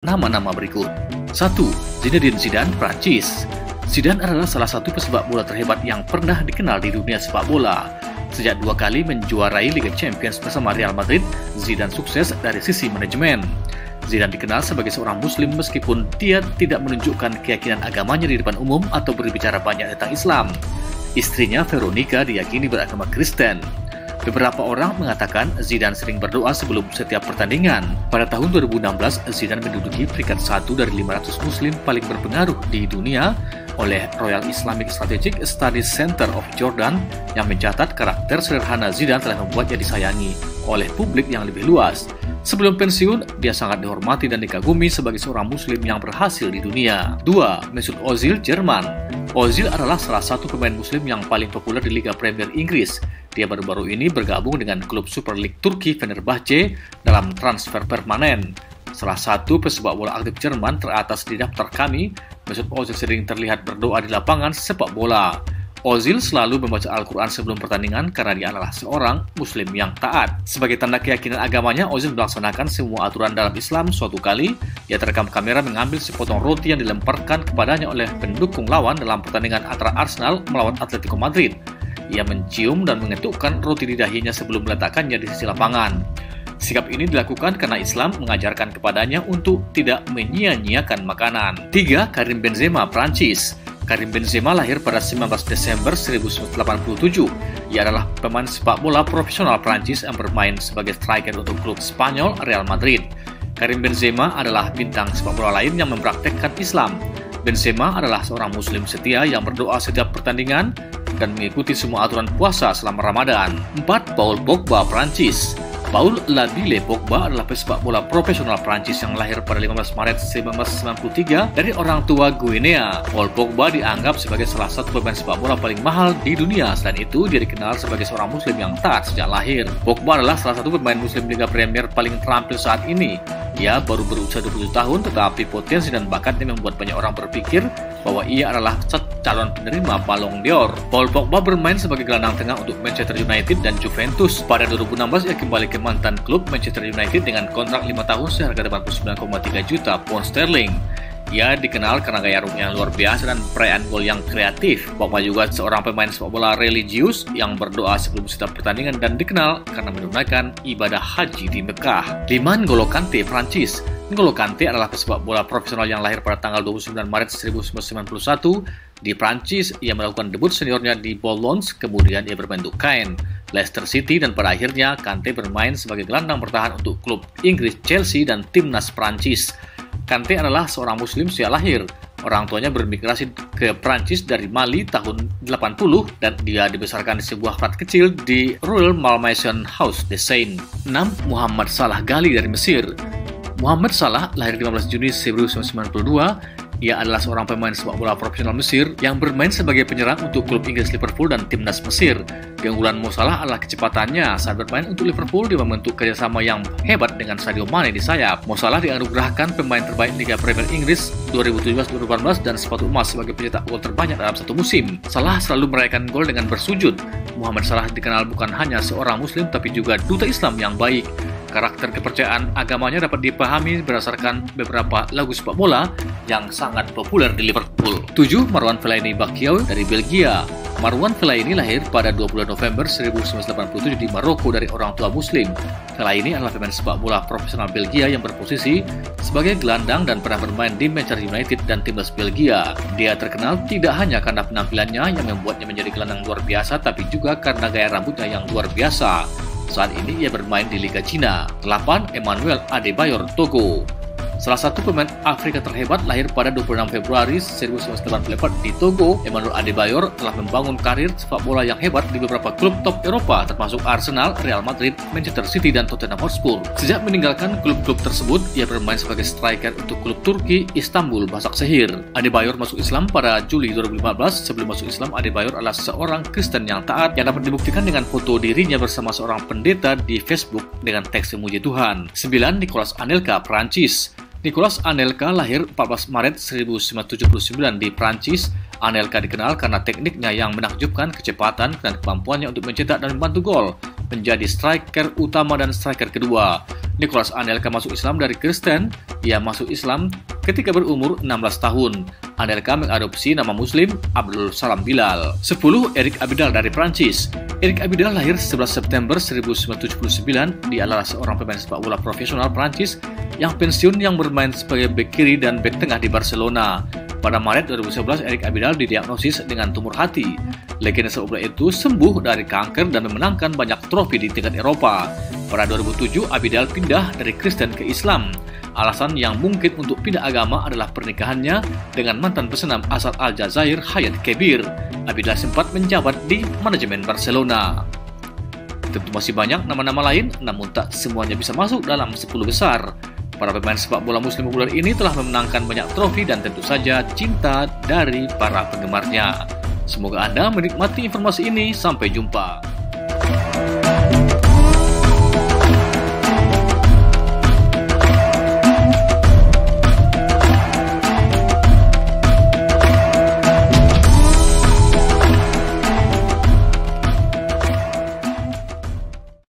Nama-nama berikut. 1. Zinedine Zidane, Prancis. Zidane adalah salah satu pesepak bola terhebat yang pernah dikenal di dunia sepak bola. Sejak 2 kali menjuarai Liga Champions bersama Real Madrid, Zidane sukses dari sisi manajemen. Zidane dikenal sebagai seorang muslim meskipun dia tidak menunjukkan keyakinan agamanya di depan umum atau berbicara banyak tentang Islam. Istrinya Veronica diyakini beragama Kristen. Beberapa orang mengatakan Zidane sering berdoa sebelum setiap pertandingan. Pada tahun 2016, Zidane menduduki peringkat 1 dari 500 muslim paling berpengaruh di dunia oleh Royal Islamic Strategic Studies Center of Jordan yang mencatat karakter sederhana Zidane telah membuatnya disayangi oleh publik yang lebih luas. Sebelum pensiun, dia sangat dihormati dan dikagumi sebagai seorang muslim yang berhasil di dunia. 2. Mesut Ozil, Jerman. Ozil adalah salah satu pemain muslim yang paling populer di Liga Premier Inggris. Dia baru-baru ini bergabung dengan klub Super League Turki Fenerbahce dalam transfer permanen. Salah satu pesepak bola aktif Jerman teratas di daftar kami, Mesut Ozil sering terlihat berdoa di lapangan sepak bola. Ozil selalu membaca Al-Quran sebelum pertandingan karena dia adalah seorang muslim yang taat. Sebagai tanda keyakinan agamanya, Ozil melaksanakan semua aturan dalam Islam. Suatu kali, dia terekam kamera mengambil sepotong roti yang dilemparkan kepadanya oleh pendukung lawan dalam pertandingan antara Arsenal melawan Atletico Madrid. Ia mencium dan mengetukkan roti di dahinya sebelum meletakkannya di sisi lapangan. Sikap ini dilakukan karena Islam mengajarkan kepadanya untuk tidak menyia-nyiakan makanan. 3. Karim Benzema, Prancis. Karim Benzema lahir pada 19 Desember 1987. Ia adalah pemain sepak bola profesional Prancis yang bermain sebagai striker untuk klub Spanyol Real Madrid. Karim Benzema adalah bintang sepak bola lain yang mempraktekkan Islam. Benzema adalah seorang muslim setia yang berdoa setiap pertandingan dan mengikuti semua aturan puasa selama Ramadan. 4. Paul Pogba, Prancis. Paul Ladile Pogba adalah pesepak bola profesional Prancis yang lahir pada 15 Maret 1993 dari orang tua Guinea. Paul Pogba dianggap sebagai salah satu pemain sepak bola paling mahal di dunia. Selain itu, dia dikenal sebagai seorang muslim yang taat sejak lahir. Pogba adalah salah satu pemain muslim Liga Premier paling terampil saat ini. Dia baru berusia 27 tahun, tetapi potensi dan bakatnya membuat banyak orang berpikir bahwa ia adalah calon penerima Ballon d'Or. Paul Pogba bermain sebagai gelandang tengah untuk Manchester United dan Juventus. Pada 2016, ia kembali ke mantan klub Manchester United dengan kontrak 5 tahun seharga 89,3 juta pound sterling. Ia dikenal karena gaya rumputnya yang luar biasa dan perayaan gol yang kreatif. Pogba juga seorang pemain sepak bola religius yang berdoa sebelum setiap pertandingan dan dikenal karena menunaikan ibadah haji di Mekah. 5. N'Golo Kante, Prancis. N'Golo Kante adalah pesepak bola profesional yang lahir pada tanggal 29 Maret 1991 di Prancis. Ia melakukan debut seniornya di Boulogne, kemudian ia bermain untuk Caen, Leicester City, dan pada akhirnya Kante bermain sebagai gelandang bertahan untuk klub Inggris Chelsea dan timnas Prancis. Kante adalah seorang muslim sejak lahir. Orang tuanya bermigrasi ke Prancis dari Mali tahun 80 dan dia dibesarkan di sebuah flat kecil di Royal Malmaison House de Seine. 6. Muhammad Salah Ghali dari Mesir. Muhammad Salah lahir 15 Juni 1992. Ia adalah seorang pemain sepak bola profesional Mesir yang bermain sebagai penyerang untuk klub Inggris Liverpool dan timnas Mesir. Keunggulan Mo Salah adalah kecepatannya. Saat bermain untuk Liverpool, dia membentuk kerjasama yang hebat dengan Sadio Mane di sayap. Mo Salah dianugerahkan pemain terbaik Liga Premier Inggris 2017-2018 dan sepatu emas sebagai pencetak gol terbanyak dalam satu musim. Salah selalu merayakan gol dengan bersujud. Muhammad Salah dikenal bukan hanya seorang muslim tapi juga duta Islam yang baik. Karakter kepercayaan agamanya dapat dipahami berdasarkan beberapa lagu sepak bola yang sangat populer di Liverpool. 7. Marouane Fellaini Bakayoko dari Belgia. Marouane Fellaini lahir pada 20 November 1987 di Maroko dari orang tua muslim. Fellaini adalah pemain sepak bola profesional Belgia yang berposisi sebagai gelandang dan pernah bermain di Manchester United dan timnas Belgia. Dia terkenal tidak hanya karena penampilannya yang membuatnya menjadi gelandang luar biasa, tapi juga karena gaya rambutnya yang luar biasa. Saat ini ia bermain di Liga Cina. 8. Emmanuel Adebayor, Togo. Salah satu pemain Afrika terhebat lahir pada 26 Februari 1984 di Togo. Emmanuel Adebayor telah membangun karir sepak bola yang hebat di beberapa klub top Eropa termasuk Arsenal, Real Madrid, Manchester City, dan Tottenham Hotspur. Sejak meninggalkan klub-klub tersebut, ia bermain sebagai striker untuk klub Turki Istanbul Başakşehir. Adebayor masuk Islam pada Juli 2015. Sebelum masuk Islam, Adebayor adalah seorang Kristen yang taat yang dapat dibuktikan dengan foto dirinya bersama seorang pendeta di Facebook dengan teks memuji Tuhan. 9. Nicolas Anelka, Prancis. Nicolas Anelka lahir 14 Maret 1979 di Prancis. Anelka dikenal karena tekniknya yang menakjubkan, kecepatan, dan kemampuannya untuk mencetak dan membantu gol. menjadi striker utama dan striker kedua. Nicolas Anelka masuk Islam dari Kristen. Ia masuk Islam ketika berumur 16 tahun. Anelka mengadopsi nama Muslim Abdul Salam Bilal. 10. Eric Abidal dari Prancis. Eric Abidal lahir 11 September 1979. Dia adalah seorang pemain sepak bola profesional Prancis yang pensiun yang bermain sebagai bek kiri dan bek tengah di Barcelona. Pada Maret 2011, Eric Abidal didiagnosis dengan tumor hati. Legenda sepak bola itu sembuh dari kanker dan memenangkan banyak trofi di tingkat Eropa. Pada 2007, Abidal pindah dari Kristen ke Islam. Alasan yang mungkin untuk pindah agama adalah pernikahannya dengan mantan pesenam asal Aljazair, Hayat Kebir. Abidal sempat menjabat di manajemen Barcelona. Tentu masih banyak nama-nama lain, namun tak semuanya bisa masuk dalam 10 besar. Para pemain sepak bola Muslim populer ini telah memenangkan banyak trofi dan tentu saja cinta dari para penggemarnya. Semoga Anda menikmati informasi ini. Sampai jumpa.